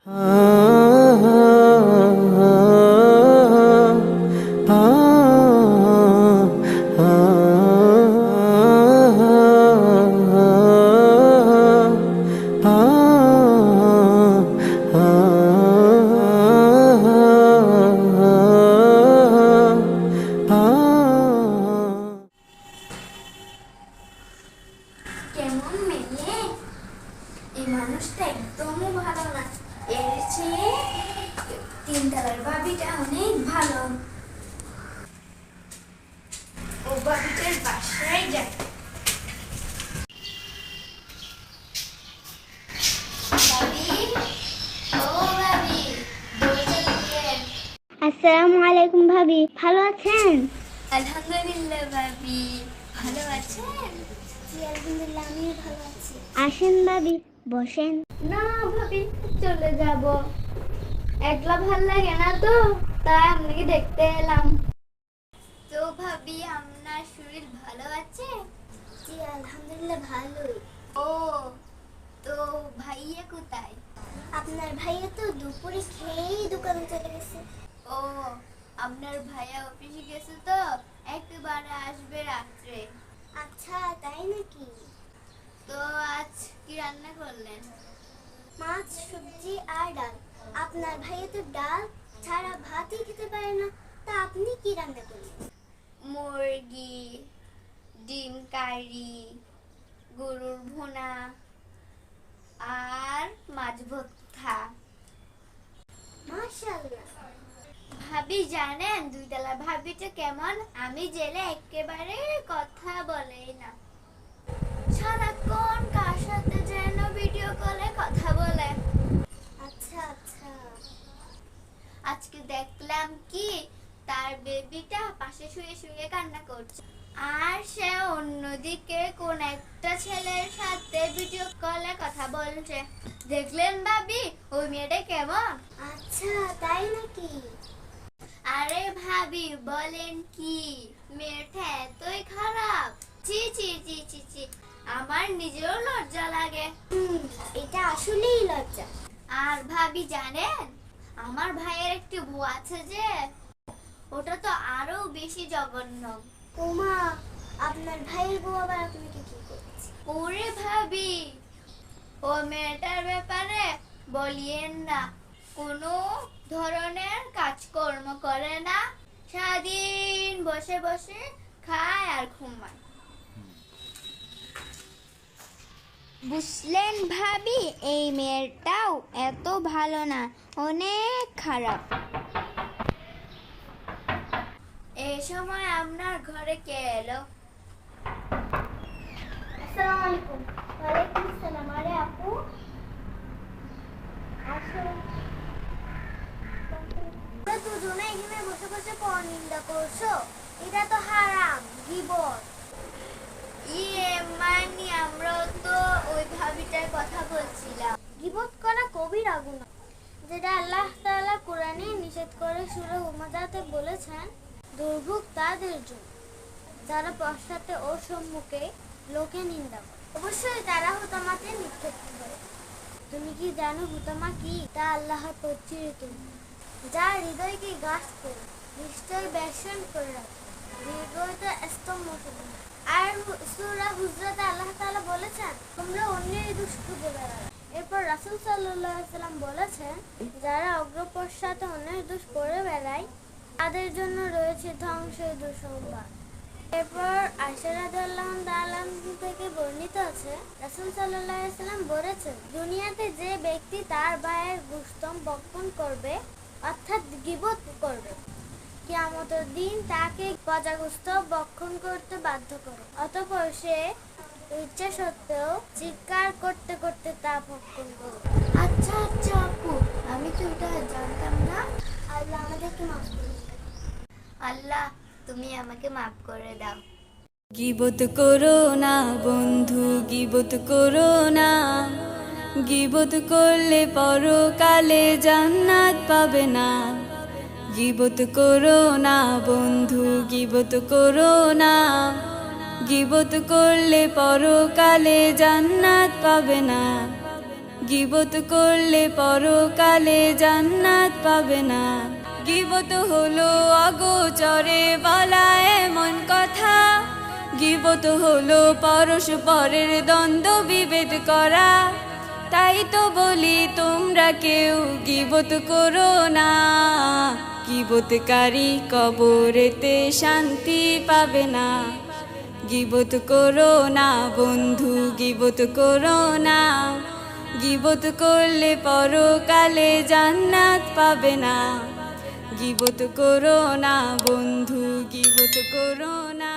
কেমন মেয়ে, এই মানুষটা একদমই ভালো না। এর চেয়ে তিনতলার ভাবিটা অনেক ভালো। ও ভাবিটার বাসায় যায়। ভাবি, ও ভাবি, দরজা খুলেন। আসসালামু আলাইকুম ভাবি, ভালো আছেন? আলহামদুলিল্লাহ ভাবি, ভালো আছেন? জি আলহামদুলিল্লাহ, আমিও ভালো আছি। আসেন ভাবি, বসেন। না ভাবি, চলে যাব। একলা ভাল লাগে না তো, তাই আপনাকে দেখতে এলাম। তো ভাবি, আপনার শরীর ভালো আছে? জি আলহামদুলিল্লাহ ভালোই। ও, তো ভাইয়া কোথায়? আপনার ভাইয়া তো দুপুরে খেয়েই দোকানে চলে গেছে। ও, আপনার ভাইয়া অফিসে গেছে তো, একেবারে আসবে রাত্রে। আচ্ছা, তাই নাকি? তো আজ কি রান্না করলেন? মাছ, সবজি আর ডাল। আপনার ভাইয়া তো ডাল ছাড়া ভাতই খেতে পারে না, তা আপনি কি রান্না করলেন? মুরগি, ডিম কারি, গরুর ভুনা আর মাছ ভর্তা। মাশাআল্লাহ। ভাবি জানেন, দুইতলা ভাবিটা কেমন? আমি জেলে একেবারে কথা বলেই না, সারাক্ষণ কার সাথে যেন ভিডিও কলে কথা বলে। আচ্ছা আচ্ছা। আজকে দেখলাম কি তার বেবিটা পাশে শুয়ে শুয়ে কান্না করছে, আর সে অন্যদিকে কোন একটা ছেলের সাথে ভিডিও কলে কথা বলছে। দেখলেন ভাবি ওই মেয়েটা কেমন? আচ্ছা, তাই নাকি? আরে ভাবি বলেন কি, মেয়েটা এতই খারাপ। ছি ছি ছি ছি ছি, আমার নিজেরও লজ্জা লাগে। এটা আসলেই লজ্জা। আর ভাবি জানেন, আমার ভাইয়ের একটি বউ আছে যে, ওটা তো আরো বেশি জঘন্য। ওমা, আপনার ভাইয়ের বউ আবার আপনাকে কি করেছে? ওরে ভাবি, ও মেয়েটার ব্যাপারে বলিয়েন না। কোনো ধরনের কাজকর্ম করে না, সারাদিন বসে বসে খায় আর ঘুমায়। বুঝলেন ভাবি, এই মেয়েটাও এত ভালো না, অনেক খারাপ। এই সময় আপনার ঘরে কে এলো? আসসালামু আলাইকুম। ওয়ালাইকুম আসসালাম। আরে আপু, আসো। তোমরা দুজনে এখানে বসে বসে পরনিন্দা করছো, এটা তো হারাম, গীবত। মানে আমরাও তো ওই ভাবিটার কথা বলছিলাম। গীবত করা কবিরা গুনাহ, যেটা আল্লাহ তাআলা কোরআনে নিষেধ করে সূরা হুমাযাতে বলেছেন, দুর্ভোগ তাদের জন্য যারা পশ্চাতে ও সম্মুখে লোকে নিন্দা করে, অবশ্যই তারা হুতামাতে নিক্ষেপ করে। তুমি কি জানো হুতামা কি? তা আল্লাহর পরিচিত, যা হৃদয়কে গাছ করে নিশ্চয় বেশন করে রাখে, হৃদয়টা স্তম্ভ করে। আর সূরা হুজরাতে আল্লাহ তাআলা বলেছেন, তোমরা অন্যের দোষ খুঁজে বেড়াও। এরপর রাসূল সাল্লাল্লাহু আলাইহি ওয়াসাল্লাম বলেছেন, যারা অগ্রপশ্চাতে অন্যের দোষ করে বেড়ায় তাদের জন্য রয়েছে ধ্বংসের দুঃসংবাদ। এরপর আয়েশা রাদিয়াল্লাহু তাআলা থেকে বর্ণিত আছে, রাসূল সাল্লাল্লাহু আলাইহি ওয়াসাল্লাম বলেছেন, দুনিয়াতে যে ব্যক্তি তার ভাইয়ের গোশত ভক্ষণ করবে, অর্থাৎ গীবত করবে, কিয়ামতের দিন তাকে পচাগোশত ভক্ষণ করতে বাধ্য করে, অতঃপর সে ইচ্ছা সত্ত্বেও চিৎকার করতে করতে তা ভক্ষণ করবে। আচ্ছা আচ্ছা আপু, আমি তো এটা জানতাম না। আল্লাহ আমাদেরকে মাফ করুন। আল্লাহ, তুমি আমাকে মাফ করে দাও। গীবত করো না বন্ধু, গীবত করো না। গীবত করলে পরকালে জান্নাত পাবে না। গীবত করো না বন্ধু, গীবত করো না। গীবত করলে পরকালে জান্নাত পাবে না। গীবত করলে পরকালে জান্নাত পাবে না। গীবত হলো অগোচরে বলা এমন কথা, গীবত হলো পরস্পরের দ্বন্দ্ব বিভেদ করা। তাই তো বলি তোমরা কেউ গীবত করো না, গীবতকারী কবরেতে শান্তি পাবে না। গীবত করো না বন্ধু, গীবত করো না, গীবত করলে পরকালে জান্নাত পাবে না। গীবত করো না বন্ধু, গীবত করো না।